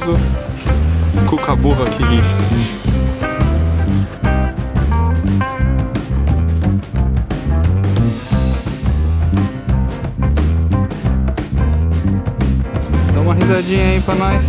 famoso cuca-burro aqui. Dá uma risadinha aí pra nós.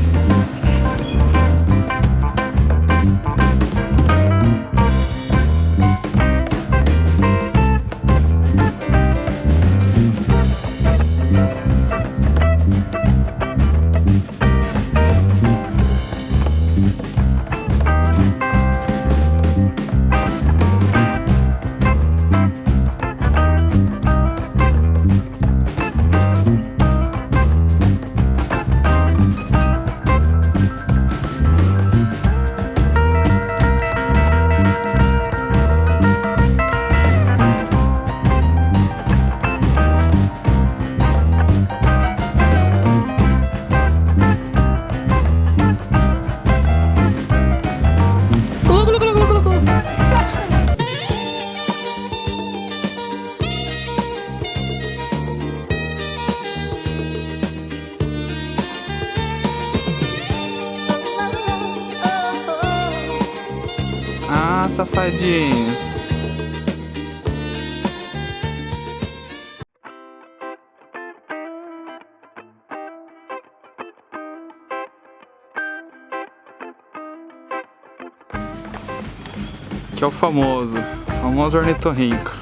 Ah, safadinhos. Que é o famoso ornitorrinco.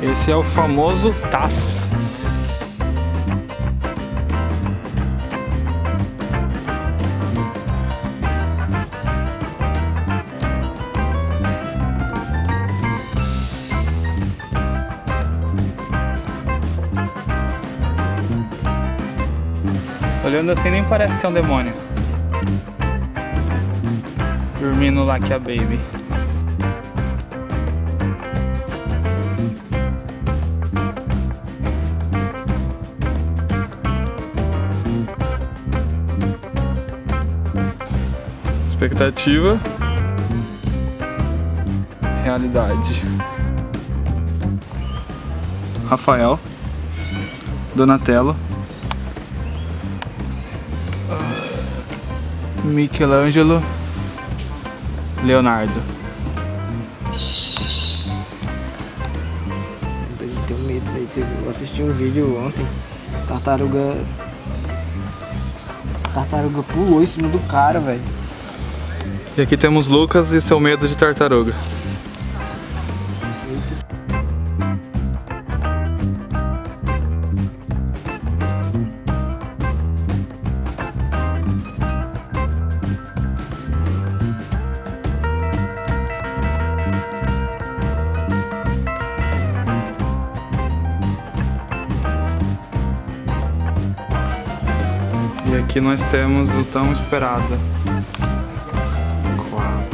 Esse é o famoso TAS. Olhando assim nem parece que é um demônio. Dormindo lá que é a baby. Expectativa, realidade. Rafael, Donatello, Michelangelo, Leonardo. Eu tenho medo, velho. Eu assisti um vídeo ontem. Tartaruga pulou em cima do cara, velho. E aqui temos Lucas e seu medo de tartaruga. E aqui nós temos o tão esperado koala.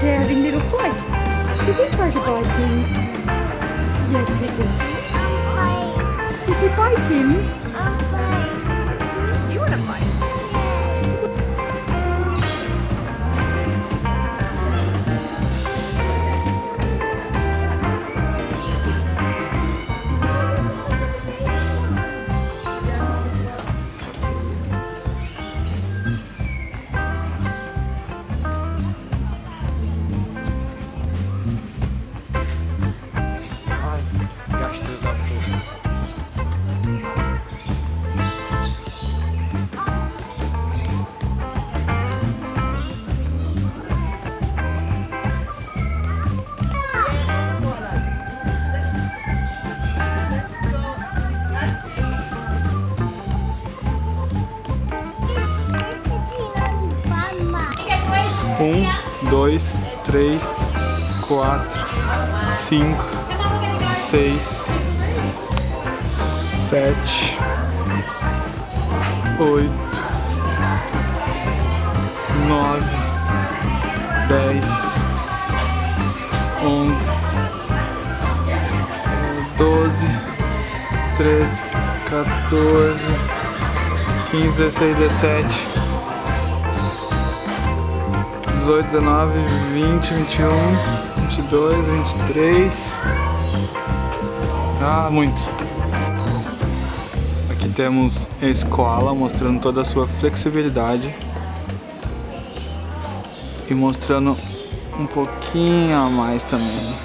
They're having little fight. Did he try to bite him? Yes, he did. Did he bite him? You want to fight? Um, dois, três, quatro, cinco, seis, sete, oito, 9, 10, 11, 12, 13, 14, 15, 16, 17, 18, 19, 20, 21, 22, 23. Ah, muitos. Aqui temos esse koala mostrando toda a sua flexibilidade e mostrando um pouquinho a mais também.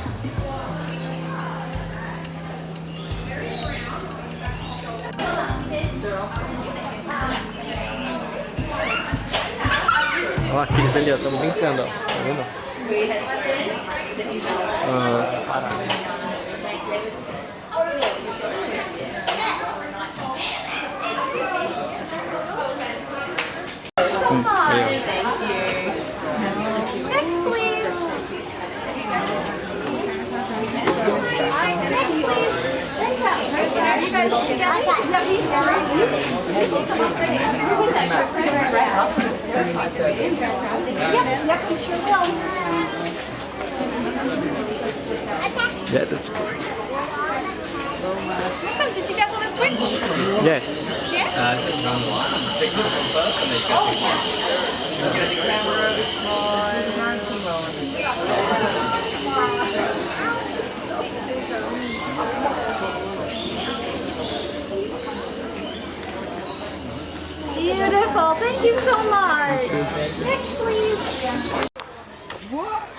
Ó, aqueles ali, ó, estão brincando, ó. Tá vendo? Next, please. You guys all together? No, he's Yep, you sure will. Yeah, that's good. Awesome. Did you guys want to switch? Yes. Yeah? Beautiful. Thank you so much. Next, please. What?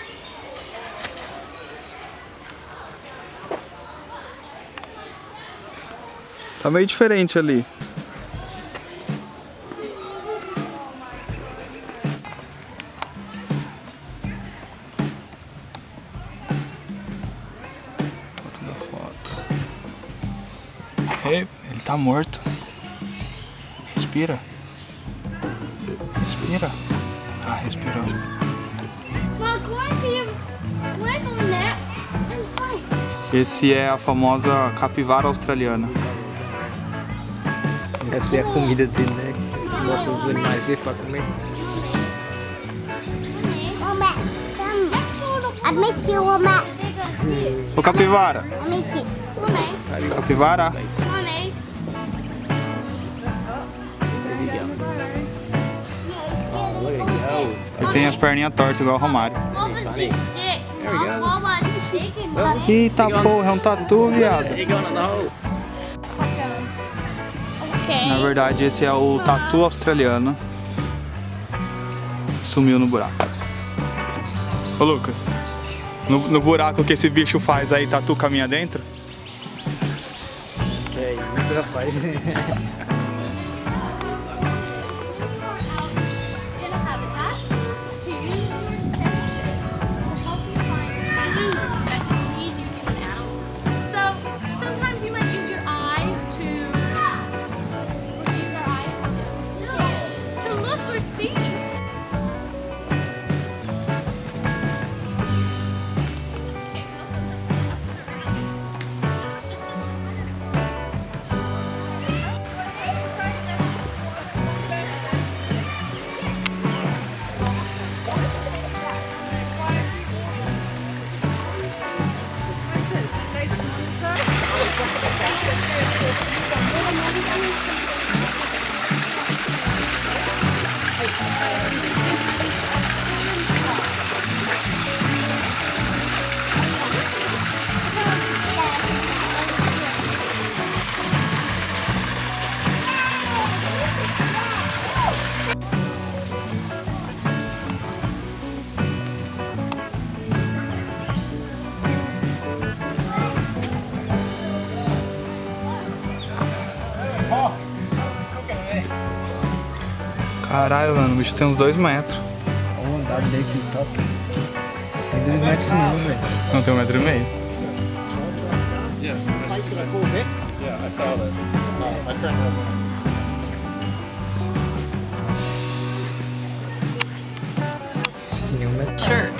Tá meio diferente ali. Foto da foto. Ei, ele tá morto. Respira. Respira. Ah, respirou. Esse é a famosa capivara australiana. Deve ser a comida dele, né? Bota os animais dele pra comer. Ô capivara. Capivara. Ele tem as perninhas tortas igual o Romário. Eita porra, é um tatu, viado. Na verdade esse é o tatu australiano. Sumiu no buraco. Ô Lucas, no buraco que esse bicho faz aí, tatu caminha dentro? Que é isso, rapaz. Caralho, mano, o bicho tem uns 2 metros. Olha o andar dele que top. Tem 2 metros não, velho. Não, tem 1,5 metro. Nenhum metro. Sure.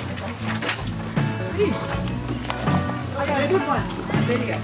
I got a good one. Video.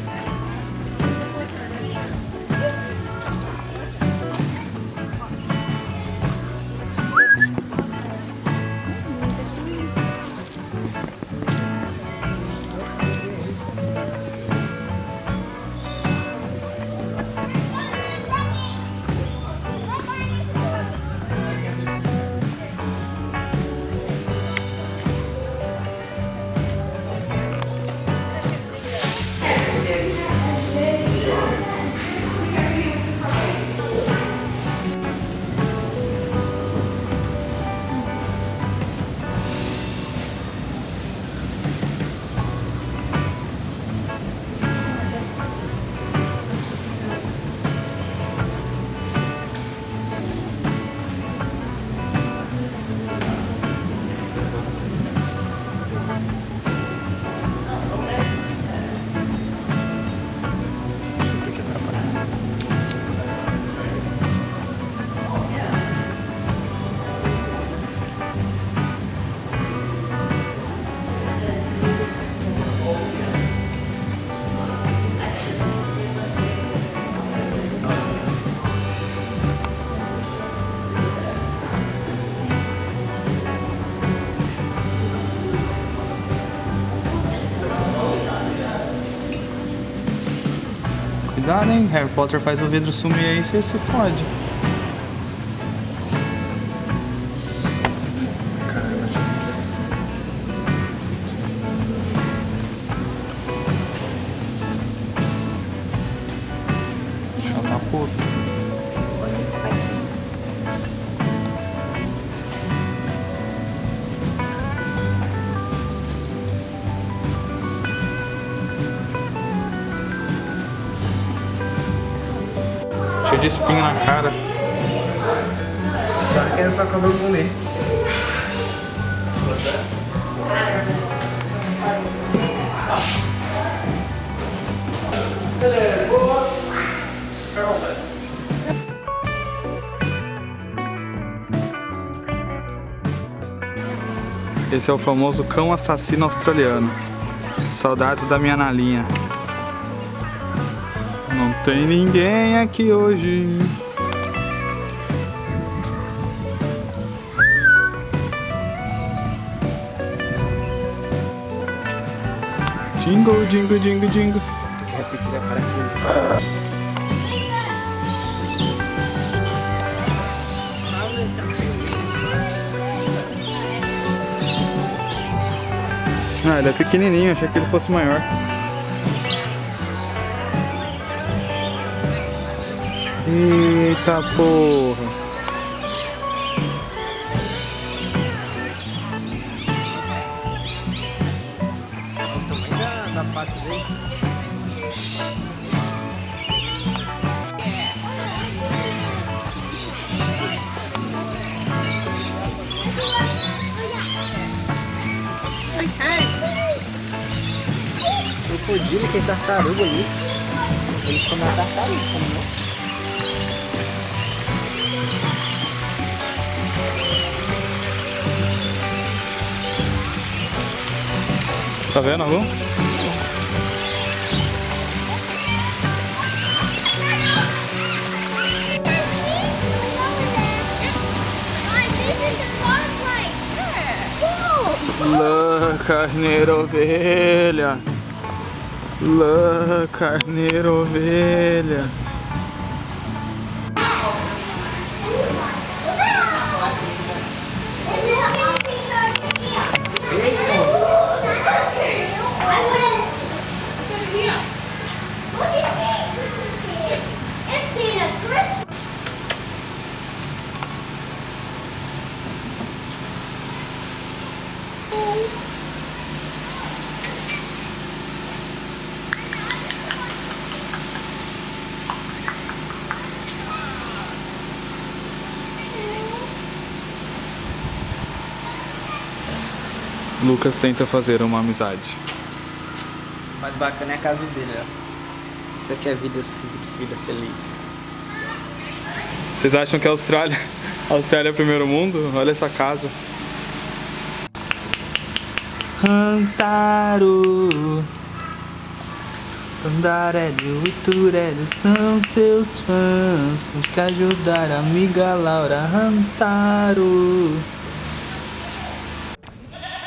Cuidado, hein? Harry Potter faz o vidro sumir aí, você se fode. Caramba, deixa eu sentar. Deixa eu tá puto. de espinho na cara. Só quero pra comer. Esse é o famoso cão assassino australiano. Saudades da minha Nalinha. Não tem ninguém aqui hoje. Jingle, jingle, jingle, jingle. Repetir a cara aqui. Ah, ele é pequenininho, achei que ele fosse maior. Eita porra. O tamanho da pata dele. Crocodilo, tem tartaruga ali. Eles comem a tartaruga, não? Tá vendo algum? Lá, carneiro ovelha. Lá, carneiro ovelha. Lucas tenta fazer uma amizade. O mais bacana é a casa dele, ó. Isso aqui é vida simples, vida feliz. Vocês acham que a Austrália é primeiro mundo? Olha essa casa. Antaro, Andarélio e Turélio são seus fãs. Tem que ajudar a amiga Laura. Antaro.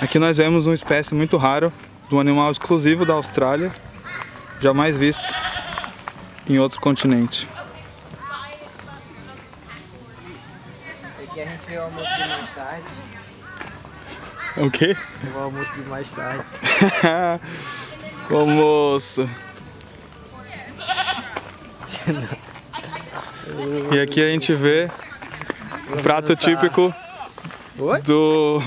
Aqui nós vemos uma espécie muito rara de um animal exclusivo da Austrália, jamais visto em outro continente. Aqui a gente vê o almoço de mais tarde. O quê? O almoço de mais tarde. O almoço. E aqui a gente vê o prato típico do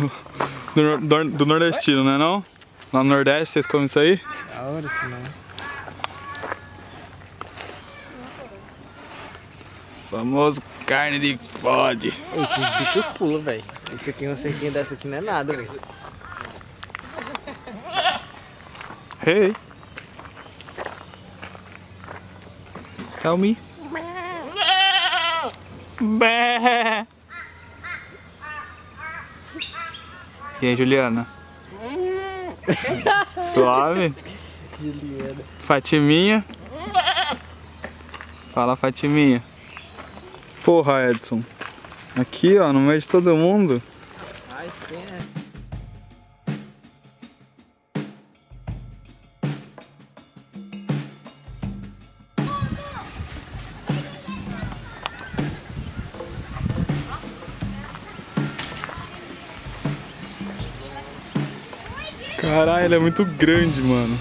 nordestino, né não? Lá no Nordeste vocês comem isso aí? Da hora isso não. Famoso carne de fode. Esses bichos pulam, velho. Isso aqui, uma cerquinha dessa aqui não é nada, velho. Hey. Tell me. Bé. E aí, Juliana? Suave? Juliana. Fatiminha? Fala, Fatiminha. Porra, Edson. Aqui, ó, no meio de todo mundo. Mas tem, né? Caralho, ele é muito grande, mano.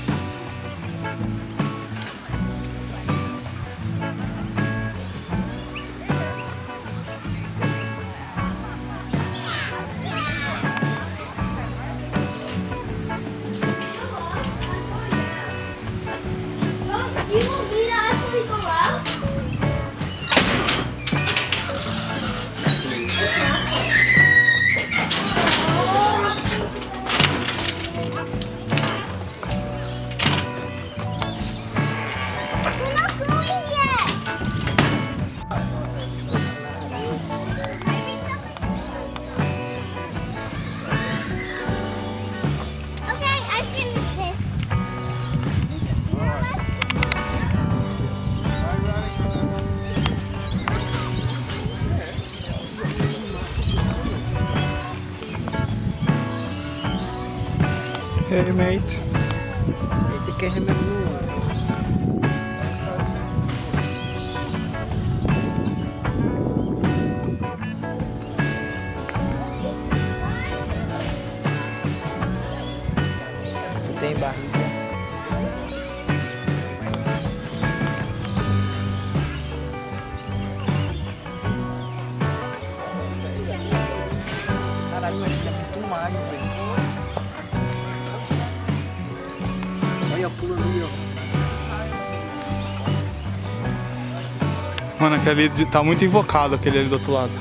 Hey, mate. Ele tem que remédio no ar. Tu tem barriga? Caralho, mas ele é muito magro, velho. Olha, pula ali, ó. Mano, aquele ali tá muito invocado, aquele ali do outro lado.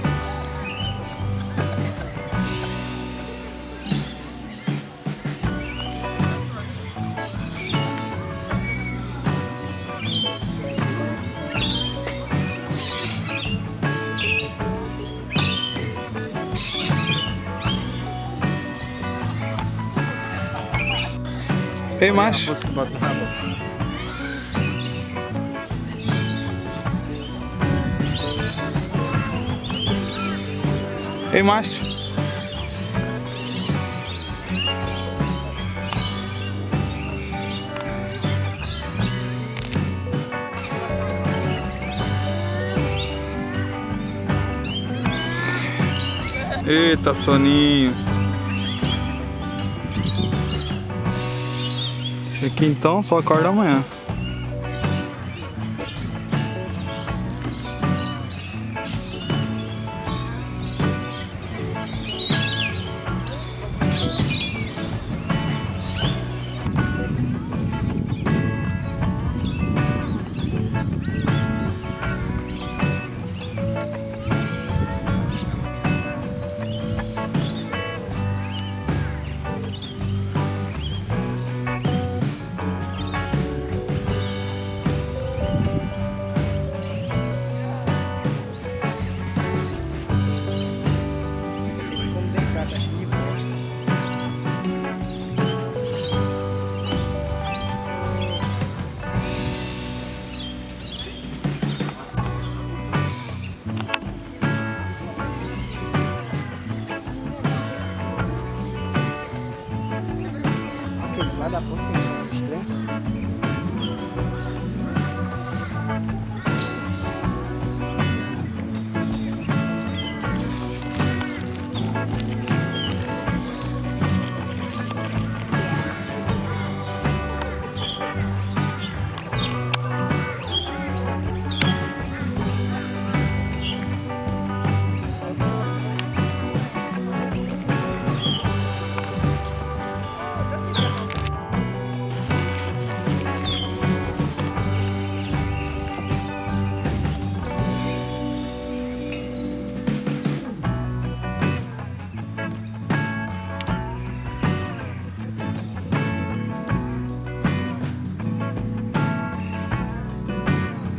Ei, macho. Bota no rabo. Ei, macho. Eita, soninho. Esse aqui então só acorda amanhã. Lá da ponta tem um estranho.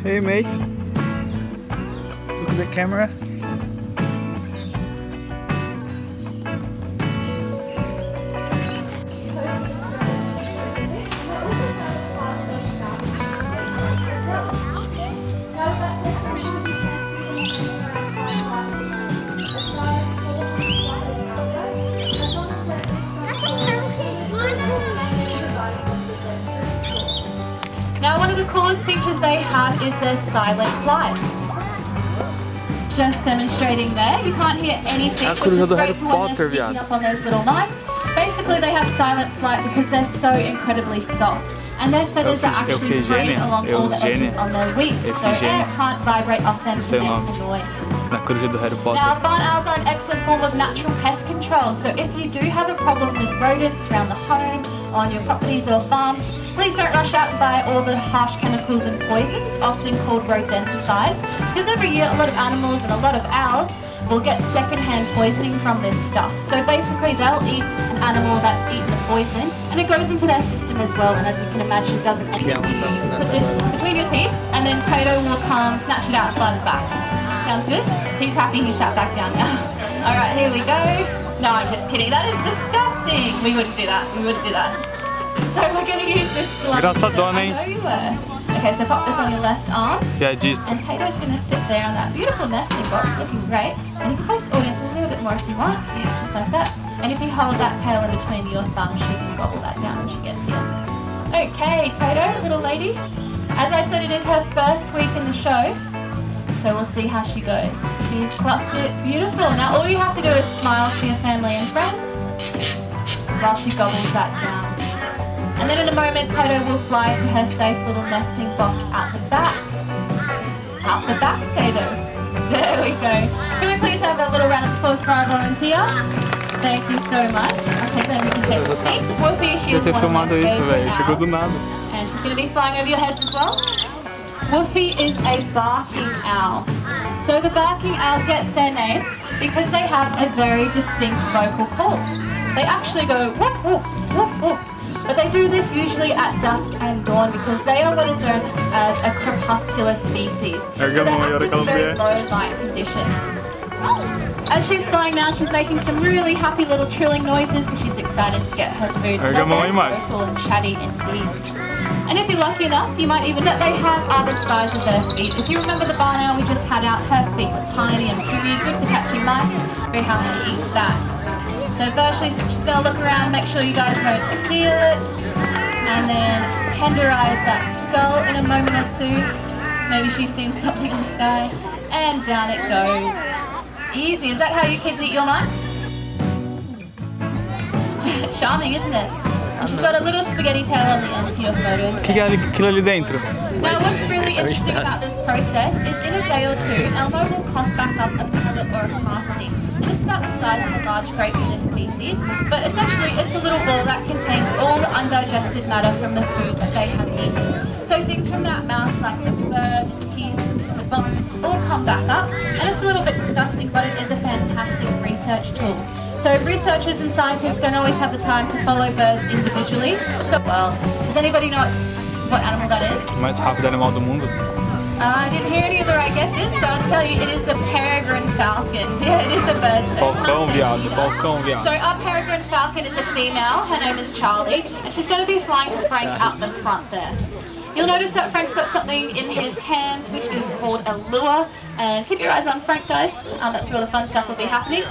Hey, mate. Look at the camera. Now, one of the coolest features they have is their silent flight. Just demonstrating there, you can't hear anything, A which coruja is do great Harry for when Potter, they're sneaking viado. up on those little mice. Basically, they have silent flight because they're so incredibly soft. And their feathers are actually frayed along all the edges on their wings, so air can't vibrate off them to make a noise. Na coruja do Harry Potter. Now, barn owls are an excellent form of natural pest control, so if you do have a problem with rodents around the home, on your properties or farms, please don't rush out and buy all the harsh chemicals and poisons, often called rodenticides, because every year a lot of animals and a lot of owls will get second-hand poisoning from this stuff. So basically they'll eat an animal that's eaten the poison, and it goes into their system as well, and as you can imagine, it doesn't end. You put this between your teeth, and then Tato will come snatch it out and slide it back. Sounds good? He's happy, he's shut back down now. Alright, here we go. No, I'm just kidding. That is disgusting. We wouldn't do that. We wouldn't do that. So we're going to use this glove. Engraçadona, hein? I know you were. Okay, so pop this on your left arm. Piadista. And Tato's going to sit there on that beautiful nesting box, looking great. And you can place the audience a little bit bit more if you want. Yeah, just like that. And if you hold that tail in between your thumbs, she can gobble that down when she gets here. Okay, Toto, little lady. As I said, it is her first week in the show, so we'll see how she goes. She's clocked it beautiful. Now all you have to do is smile to your family and friends while she gobbles that down. And then in a moment, Toto will fly to her safe little nesting box out the back. Out the back, Toto. There we go. Can we please have a little round of applause for our volunteer? Thank you so much. Okay, then we can take a seat. Wolfie, she is one of my favorite owls. And she's going to be flying over your heads as well. Wolfie is a barking owl. So the barking owl gets their name because they have a very distinct vocal call. They actually go whoop, whoop, whoop, whoop. But they do this usually at dusk and dawn because they are what is known as a crepuscular species. So they're active in very low light conditions. As she's flying now, she's making some really happy little trilling noises because she's excited to get her food. They're very vocal and chatty indeed. And if you're lucky enough, you might even know they have are the size of their feet. If you remember the barn owl we just had out, her feet were tiny and puny, good for catching mice. Very how she eats that. So firstly, she's going to look around, make sure you guys don't steal it, and then tenderize that skull in a moment or two. Maybe she's seen something in the sky, and down it goes. Easy. Is that how you kids eat your mice? Charming, isn't it? And she's got a little spaghetti tail on the end to your photo. O que é aquilo ali dentro? Now what's really interesting about this process is in a day or two, Elmo will cough back up a pellet or a pasty. And it's about the size of a large grape in this species, but essentially it's a little ball that contains all the undigested matter from the food that they have eaten. So things from that mouth like the fur, the teeth, the bones, all come back up. And it's a little bit disgusting, but it is a fantastic research tool. So researchers and scientists don't always have the time to follow birds individually. So, well, does anybody know what animal that is? O mais rápido animal do mundo. I didn't hear any of the right guesses, so I'll tell you it is the peregrine falcon. Yeah, it is a bird. Falcão, viado. Falcão, viado. So our peregrine falcon is a female. Her name is Charlie, and she's going to be flying to Frank out the front there. You'll notice that Frank's got something in his hands which is called a lure. And keep your eyes on Frank, guys. That's where all the fun stuff will be happening.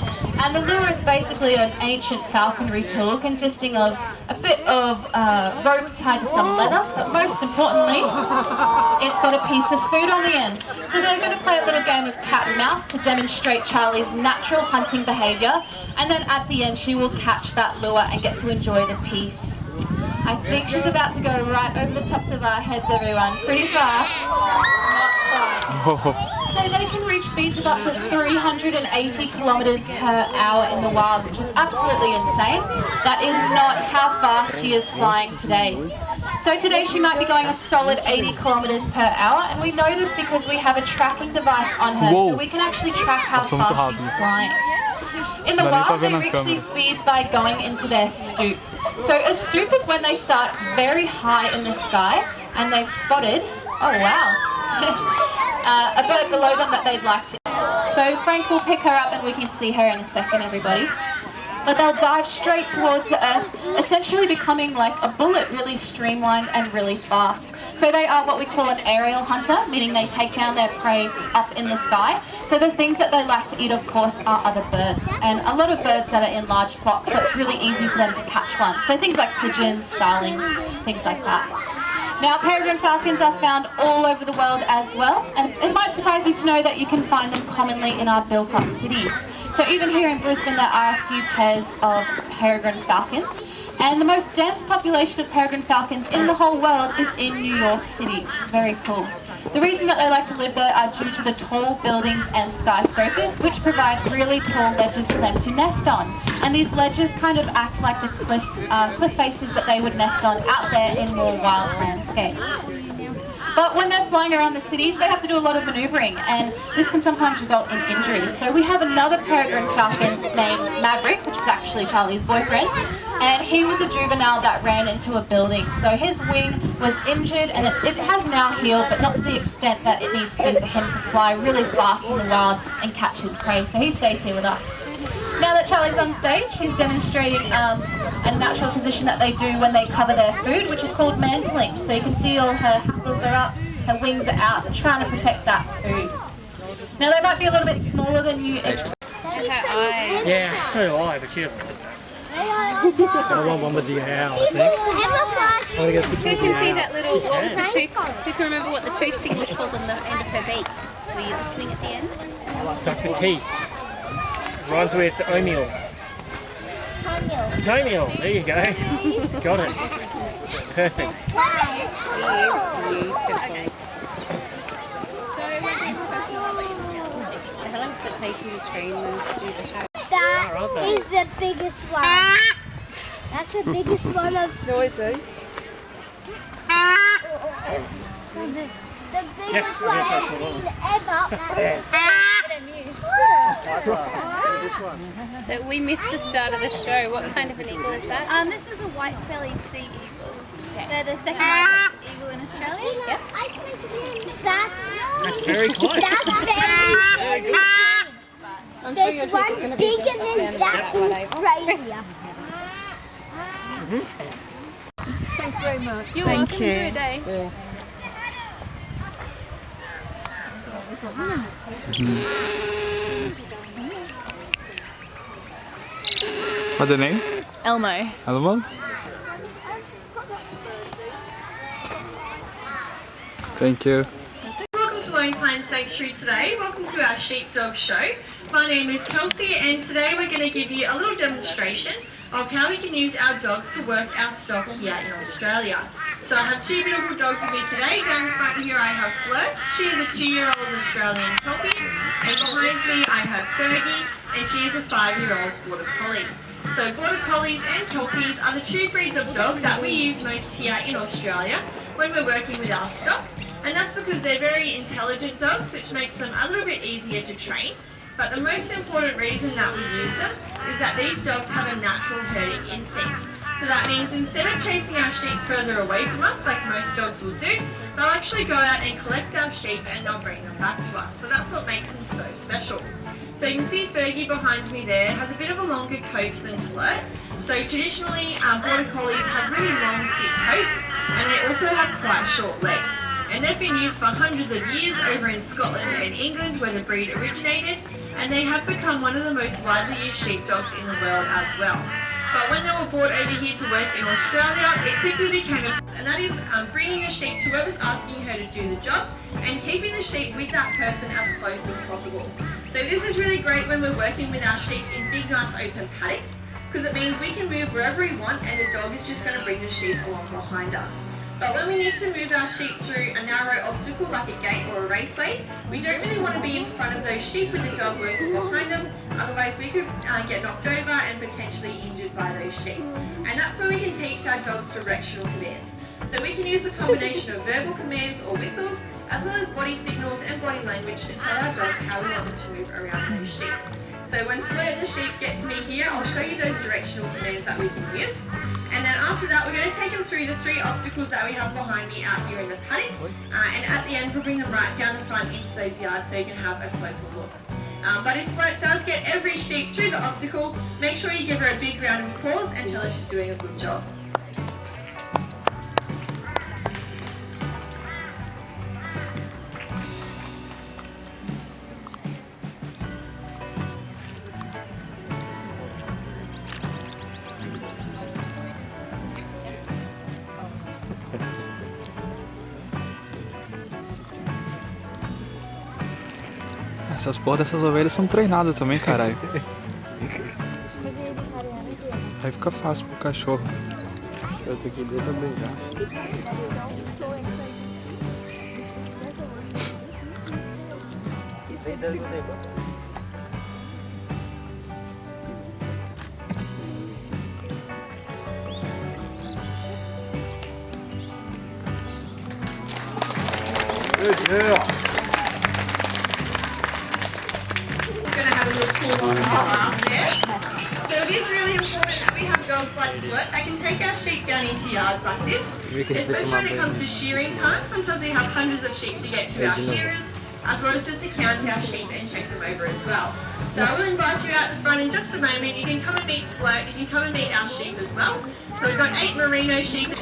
And the lure is basically an ancient falconry tool consisting of a bit of rope tied to some leather, but most importantly, it's got a piece of food on the end. So they're going to play a little game of cat and mouse to demonstrate Charlie's natural hunting behaviour. And then at the end, she will catch that lure and get to enjoy the piece. I think she's about to go right over the tops of our heads, everyone. Pretty fast. Not quite. So they can reach speeds of up to 380 kilometres per hour in the wild, which is absolutely insane. That is not how fast she is flying today. So today she might be going a solid 80 kilometres per hour, and we know this because we have a tracking device on her, so we can actually track how fast she's flying. In the wild, they reach these speeds by going into their stoop. So a stoop is when they start very high in the sky and they've spotted, oh wow, a bird below them that they'd like to. So Frank will pick her up and we can see her in a second, everybody. But they'll dive straight towards the earth, essentially becoming like a bullet, really streamlined and really fast. So they are what we call an aerial hunter, meaning they take down their prey up in the sky. So the things that they like to eat, of course, are other birds. And a lot of birds that are in large flocks, so it's really easy for them to catch one. So things like pigeons, starlings, things like that. Now, peregrine falcons are found all over the world as well. And it might surprise you to know that you can find them commonly in our built-up cities. So even here in Brisbane, there are a few pairs of peregrine falcons. And the most dense population of peregrine falcons in the whole world is in New York City, which is very cool. The reason that they like to live there are due to the tall buildings and skyscrapers, which provide really tall ledges for them to nest on. And these ledges kind of act like the cliff faces that they would nest on out there in more wild landscapes. But when they're flying around the cities, they have to do a lot of manoeuvring, and this can sometimes result in injuries. So we have another peregrine falcon named Maverick, which is actually Charlie's boyfriend, and he was a juvenile that ran into a building. So his wing was injured, and it has now healed, but not to the extent that it needs to for him to fly really fast in the wild and catch his prey. So he stays here with us. Now that Charlie's on stage, she's demonstrating a natural position that they do when they cover their food, which is called mantling. So you can see all her hackles are up, her wings are out, they're trying to protect that food. Now they might be a little bit smaller than you Yeah, so do I, but she doesn't like that. I want one with the owl, I think. I want to get a picture Who of the can see owl. that little, what was the tooth? Who can remember what the tooth thing was called on the end of her beak? Were you listening at the end? Starts with T. Rhymes with oatmeal. Toenail. There you go. Got it. Perfect. Okay. So how long does it take you to train them to do the show? That is the biggest one. That's the biggest one I've seen. Noisy. The biggest one I've seen ever. So we missed the start of the show. What kind of an eagle is that? This is a white-bellied sea eagle. They're the second largest eagle in Australia. Yep. That's very close. That's very big. I'm sure your There's teeth are one going to be bigger just than standing that up one in Australia. Thanks very much. You're welcome. Enjoy your day. What's the name? Elmo. Elmo? Thank you. Welcome to Lone Pine Sanctuary today. Welcome to our sheepdog show. My name is Kelsey and today we're going to give you a little demonstration of how we can use our dogs to work our stock here in Australia. So I have two beautiful dogs with me today. Down the front here I have Flirt. She is a 2-year-old Australian Kelpie. And behind me I have Fergie and she is a 5-year-old Border Collie. So Border Collies and Kelpies are the two breeds of dog that we use most here in Australia when we're working with our stock. And that's because they're very intelligent dogs, which makes them a little bit easier to train. But the most important reason that we use them is that these dogs have a natural herding instinct. So that means instead of chasing our sheep further away from us, like most dogs will do, they'll actually go out and collect our sheep and they'll bring them back to us. So that's what makes them so special. So you can see Fergie behind me there has a bit of a longer coat than Flirt. So traditionally, Border Collies have really long, thick coats, and they also have quite short legs. And they've been used for hundreds of years over in Scotland and England where the breed originated, and they have become one of the most widely used sheepdogs in the world as well. But when they were brought over here to work in Australia, it quickly became and that is bringing the sheep to whoever's asking her to do the job and keeping the sheep with that person as close as possible. So this is really great when we're working with our sheep in big, nice open paddocks, because it means we can move wherever we want and the dog is just going to bring the sheep along behind us. But when we need to move our sheep through a narrow obstacle like a gate or a raceway, we don't really want to be in front of those sheep with the dog working behind them, otherwise we could get knocked over and potentially injured by those sheep. And that's where we can teach our dogs directional commands. So we can use a combination of verbal commands or whistles, as well as body signals and body language to tell our dogs how we want them to move around those sheep. So when Flirt and the sheep get to me here, I'll show you those directional commands that we can use. And then after that, we're going to take them through the 3 obstacles that we have behind me out here in the paddock. And at the end, we'll bring them right down the front into those yards so you can have a closer look. But if Flirt does get every sheep through the obstacle, make sure you give her a big round of applause and tell her she's doing a good job. Essas porra dessas ovelhas são treinadas também, caralho. Aí fica fácil pro cachorro. Eu tô aqui dentro também já. Good girl. So it is really important that we have dogs like Flirt that can take our sheep down into yards like this, especially when it comes to shearing time. Sometimes we have hundreds of sheep to get to our shearers, as well as just to count our sheep and check them over as well. So I will invite you out the front in just a moment. You can come and meet Flirt, you can come and meet our sheep as well. So we've got 8 merino sheep.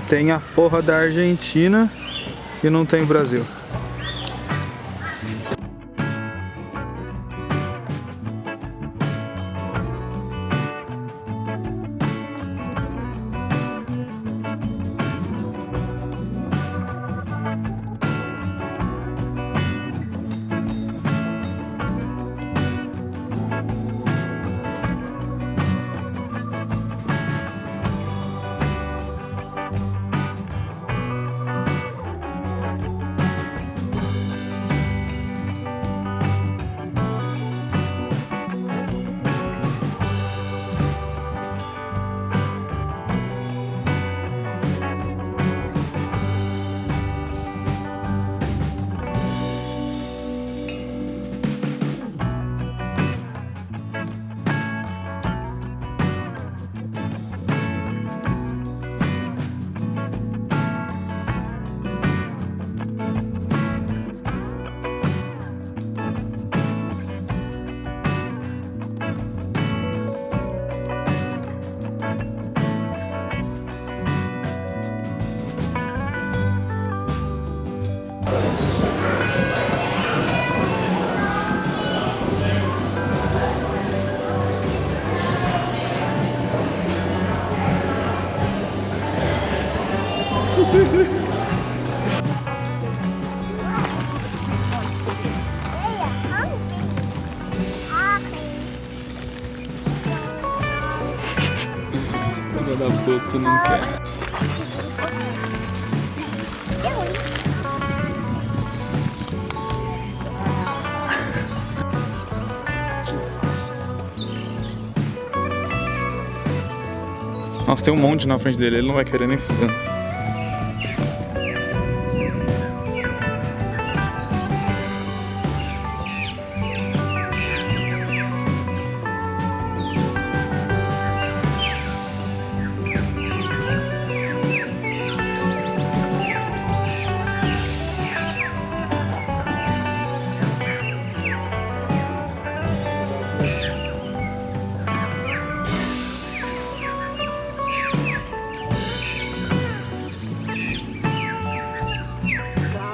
tem a porra da Argentina e não tem o Brasil. Filha da puta, não quer. Nossa, tem um monte na frente dele, ele não vai querer nem fudendo.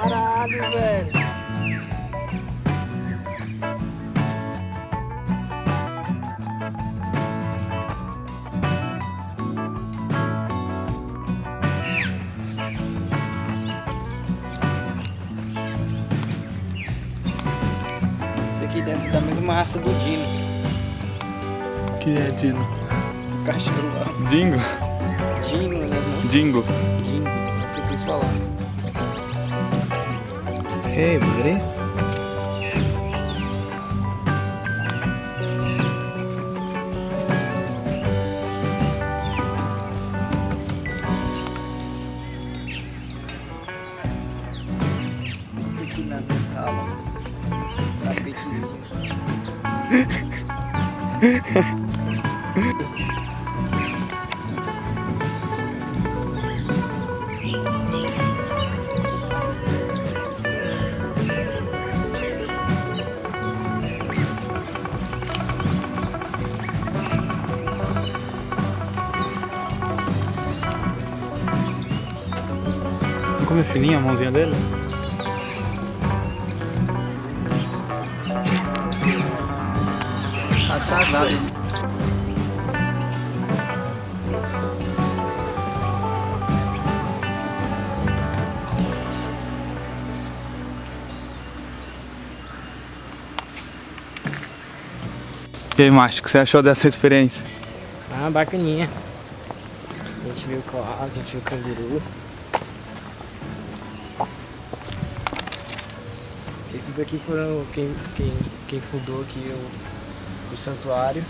Caralho, velho. Isso aqui deve ser da mesma raça do Dino. Que é Dino? O cachorro lá. Dingo? Dino, né? Dingo. Dino, é o que eu quis falar. Hey, buddy. Esse aqui na minha sala. Tapetezinho. Como é fininha a mãozinha dele? Atrasado. E aí, macho, o que você achou dessa experiência? Ah, bacaninha. A gente viu o koala, a gente viu o canguru. Esses aqui foram quem fundou aqui o santuário.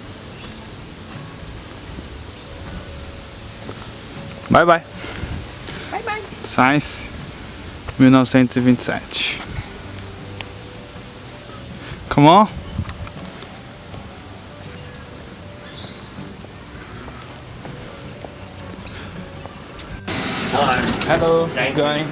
Bye bye. Bye bye. Science 1927. Come on. Hello, how's it going?